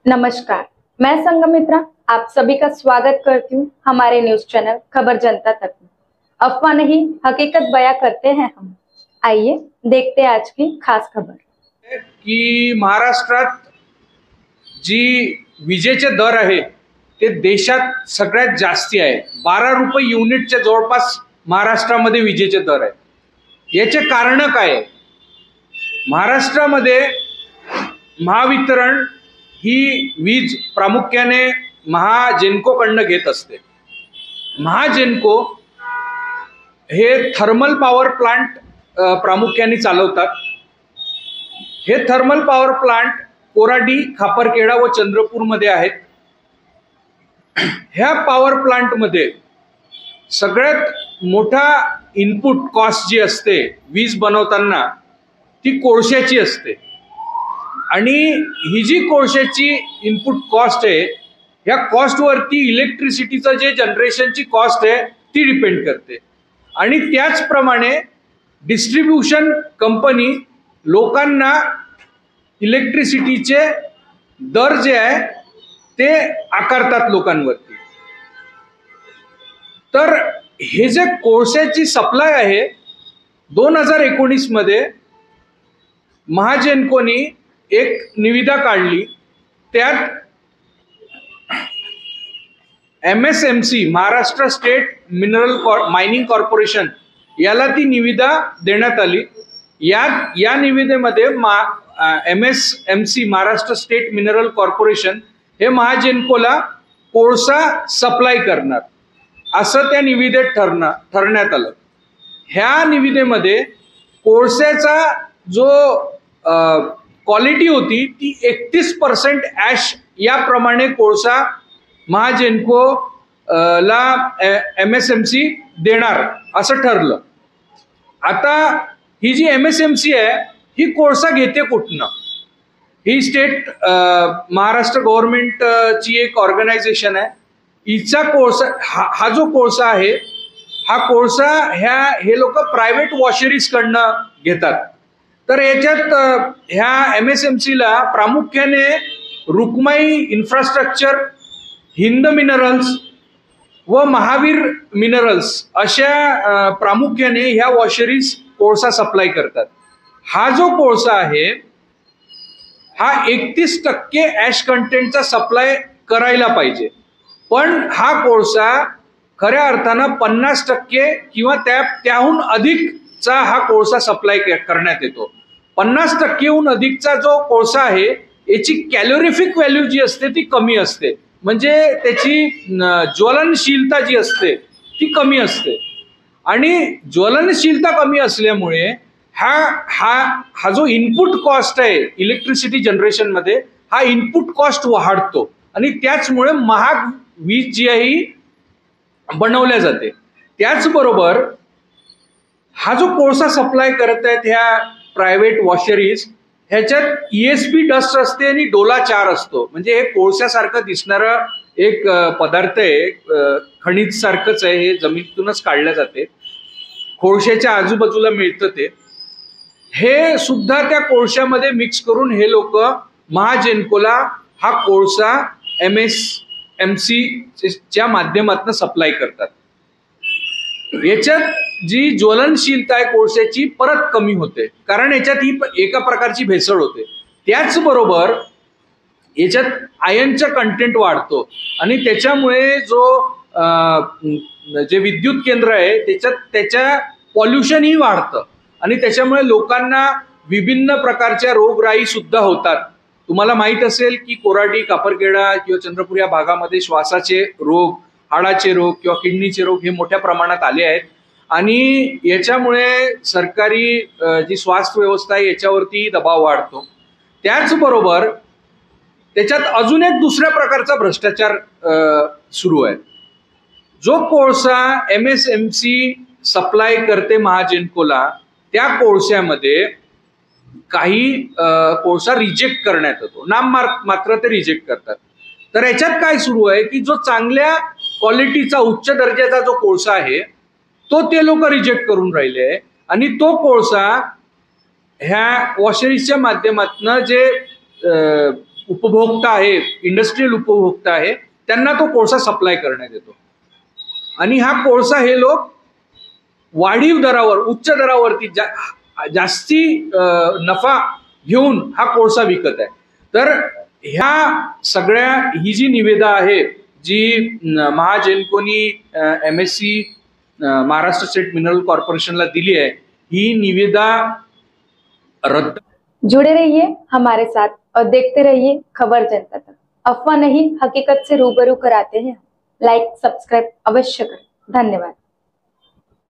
नमस्कार, मैं संगमित्रा आप सभी का स्वागत करती हूँ हमारे न्यूज चैनल खबर जनता तक में। अफवाह नहीं हकीकत बयां करते हैं हम। आइए देखते हैं आज की खास खबर की महाराष्ट्रात जी विजेचे दर आहे ते देशात सगळ्यात जास्ती आहे। 12 रुपये युनिटच्या जवळपास महाराष्ट्रामध्ये विजेचे दर आहे। याचे कारण काय आहे? महाराष्ट्रामध्ये महावितरण ही वीज प्रामुख्याने महाजेनको कडनं घेत असते। महाजेनको हे थर्मल पॉवर प्लांट प्रामुख्याने चालवतात। हे thermal power plant Koradi, Khaparkheda व चंद्रपूर मध्ये आहेत। ह्या पॉवर प्लांट मध्ये सगळ्यात मोठा इनपुट कॉस्ट जी असते वीज बनवताना ती कोळशाची असते आणि ही जी कोळशाची इनपुट कॉस्ट आहे ह्या कॉस्ट वरती इलेक्ट्रिसिटीचं जे जनरेशनची कॉस्ट आहे ती डिपेंड करते आणि त्याचप्रमाणे डिस्ट्रीब्यूशन कंपनी लोकांना इलेक्ट्रिसिटीचे दर जे आहे ते आकारतात लोकांवरती। तर हे जे कोळशाची सप्लाय आहे 2019 मध्ये महाजेनकोनी एक निविदा काढली। त्यात MSMC Maharashtra state mineral mining corporation याला ती निविदा देण्यात आली। या निविदेमध्ये MSMC Maharashtra state mineral corporation हे महाजेनकोला कोळसा सप्लाय करणार असं त्या निविदेत ठरण्यात आलं। ह्या निविदेमध्ये कोळशाचा जो क्वालिटी होती ती 31% ॲश याप्रमाणे कोळसा महाजेनको ला MSMC देणार असं ठरलं। आता ही जी MSMC आहे ही कोळसा घेते कुठनं? ही स्टेट महाराष्ट्र गव्हर्नमेंट ची एक ऑर्गनायझेशन आहे। हिचा कोळसा हा जो कोळसा आहे हा कोळसा हे लोक प्रायव्हेट वॉशरीज कडनं घेतात। तर याच्यात ह्या MSMC ला प्रामुख्याने रुक्माई इन्फ्रास्ट्रक्चर, हिंद मिनरल्स व महावीर मिनरल्स अशा प्रामुख्याने ह्या वॉशरीज कोळसा सप्लाय करतात। हा जो कोळसा आहे हा 31% ॲश कंटेंटचा सप्लाय करायला पाहिजे, पण हा कोळसा खऱ्या अर्थानं 50% किंवा त्याहून अधिकचा हा कोळसा सप्लाय करण्यात येतो। 50%हून अधिकचा जो कोळसा आहे याची कॅलोरिफिक व्हॅल्यू जी असते ती कमी असते, म्हणजे त्याची ज्वलनशीलता जी असते ती कमी असते आणि ज्वलनशीलता कमी असल्यामुळे हा जो इनपुट कॉस्ट आहे इलेक्ट्रिसिटी जनरेशन मध्ये हा इनपुट कॉस्ट वाढतो आणि त्याचमुळे महाग वीज जी आहे बनवल्या जाते। त्याचबरोबर हा जो कोळसा सप्लाय करत आहेत ह्या प्रायव्हेट वॉशरीज ह्याच्यात ESP डस्ट असते आणि डोला 4 असतो, म्हणजे हे कोळशासारखं दिसणारं एक पदार्थ आहे, खनिज सारखंच आहे, हे जमिनीतूनच काढले जाते, कोळशाच्या आजूबाजूला मिळतं ते। हे सुद्धा त्या कोळशामध्ये मिक्स करून हे लोक महाजेनकोला हा कोळसा MSMC च्या माध्यमातून सप्लाय करतात। याच्यात जी ज्वलनशीलता आहे कोळशाची परत कमी होते, कारण याच्यात ही एका प्रकारची भेसळ होते। त्याचबरोबर याच्यात आयनचा कंटेंट वाढतो आणि त्याच्यामुळे जे विद्युत केंद्र आहे त्याच्या पॉल्युशन ही वाढतं आणि त्याच्यामुळे लोकांना विभिन्न प्रकारच्या रोगराई सुद्धा होतात। तुम्हाला माहित असेल की कोराडी, खापरखेडा किंवा चंद्रपूर या भागामध्ये श्वासाचे रोग, हाडाचे रोग किंवा किडनीचे रोग हे मोठ्या प्रमाणात आले आहेत आणि याच्यामुळे सरकारी जी स्वास्थ्य व्यवस्था आहे याच्यावरती दबाव वाढतो। त्याचबरोबर त्याच्यात अजून एक दुसऱ्या प्रकारचा भ्रष्टाचार सुरू आहे। जो कोळसा MSMC सप्लाय करते महाजेनकोला त्या कोळशामध्ये काही कोळसा रिजेक्ट करण्यात येतो, नाम मात्र ते रिजेक्ट करतात। तर याच्यात काय सुरू आहे की जो चांगल्या क्वालिटीचा उच्च दर्जाचा जो कोळसा आहे तो ते लोक रिजेक्ट करून राहिले आणि तो कोळसा ह्या वॉशरीजच्या माध्यमातून जे उपभोक्ता आहे, इंडस्ट्रियल उपभोक्ता आहे, त्यांना तो कोळसा सप्लाय करण्यात येतो आणि हा कोळसा हे लोक वाढीव दरावर, उच्च दरावरती जास्ती नफा घेऊन हा कोळसा विकत आहे. तर ह्या सगळ्या ही जी निविदा आहे जी महाजेनकोनी MSC महाराष्ट्र स्टेट मिनरल कॉर्पोरेशनला दिली आहे, ही निविदा रद्द. जुड़े रहिए हमारे साथ और देखते रहिए खबर जनता तक. अफवाह नहीं, हकीकत से रूबरू कराते हैं. लाइक सब्सक्राइब अवश्य करें. धन्यवाद.